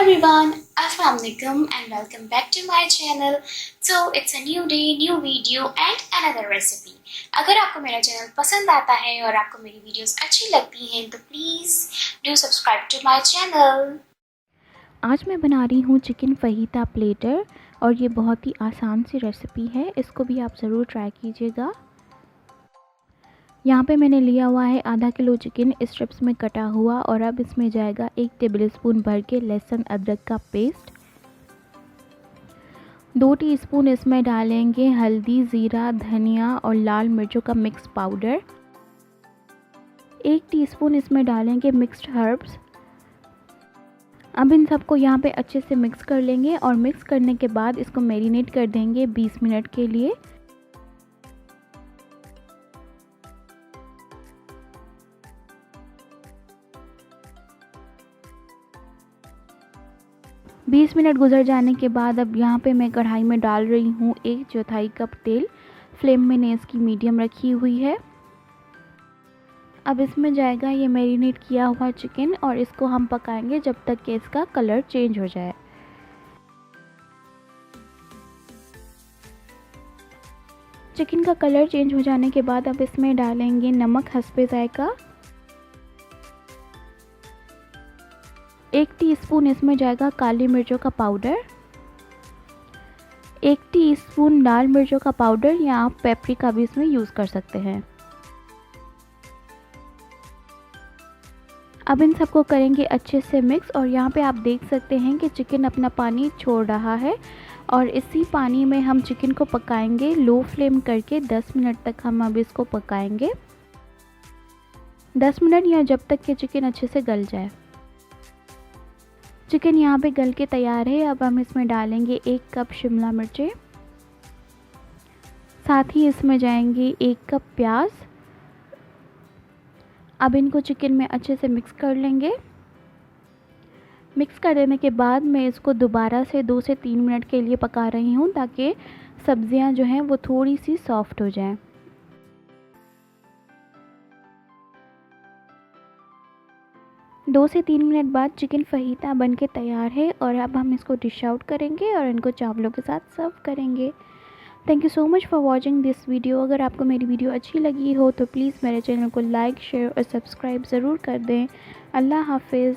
everyone, Assalamualaikum and welcome back to my channel. So it's a new day, new video and another recipe. अगर आपको मेरा channel पसंद आता है और आपको मेरी वीडियोस अच्छी लगती हैं तो please do subscribe to my channel. आज मैं बना रही हूँ चिकन फहीता प्लेटर और ये बहुत ही आसान सी रेसिपी है, इसको भी आप ज़रूर ट्राई कीजिएगा। यहाँ पे मैंने लिया हुआ है आधा किलो चिकन स्ट्रिप्स में कटा हुआ और अब इसमें जाएगा 1 टेबलस्पून भर के लहसुन अदरक का पेस्ट। 2 टीस्पून इसमें डालेंगे हल्दी, ज़ीरा, धनिया और लाल मिर्चों का मिक्स पाउडर। 1 टीस्पून इसमें डालेंगे मिक्स्ड हर्ब्स। अब इन सबको यहाँ पे अच्छे से मिक्स कर लेंगे और मिक्स करने के बाद इसको मैरिनेट कर देंगे 20 मिनट के लिए। बीस मिनट गुजर जाने के बाद अब यहाँ पे मैं कढ़ाई में डाल रही हूँ 1/4 कप तेल। फ्लेम मैंने इसकी मीडियम रखी हुई है। अब इसमें जाएगा ये मैरिनेट किया हुआ चिकन और इसको हम पकाएंगे जब तक कि इसका कलर चेंज हो जाए। चिकन का कलर चेंज हो जाने के बाद अब इसमें डालेंगे नमक हस्बे जायका। 1 टीस्पून इसमें जाएगा काली मिर्चों का पाउडर। 1 टीस्पून लाल मिर्चों का पाउडर या आप पेपरिका भी इसमें यूज़ कर सकते हैं। अब इन सबको करेंगे अच्छे से मिक्स और यहाँ पे आप देख सकते हैं कि चिकन अपना पानी छोड़ रहा है और इसी पानी में हम चिकन को पकाएंगे लो फ्लेम करके 10 मिनट तक। हम अब इसको पकाएंगे 10 मिनट या जब तक कि चिकन अच्छे से गल जाए। चिकन यहाँ पे गल के तैयार है। अब हम इसमें डालेंगे 1 कप शिमला मिर्चें, साथ ही इसमें जाएंगे 1 कप प्याज। अब इनको चिकन में अच्छे से मिक्स कर लेंगे। मिक्स कर देने के बाद मैं इसको दोबारा से 2 से 3 मिनट के लिए पका रही हूँ ताकि सब्जियाँ जो हैं वो थोड़ी सी सॉफ्ट हो जाएं। दो से 3 मिनट बाद चिकन फहीता बनके तैयार है और अब हम इसको डिश आउट करेंगे और इनको चावलों के साथ सर्व करेंगे। Thank you so much for watching this video. अगर आपको मेरी वीडियो अच्छी लगी हो तो प्लीज़ मेरे चैनल को लाइक, शेयर और सब्सक्राइब ज़रूर कर दें। अल्लाह हाफिज़।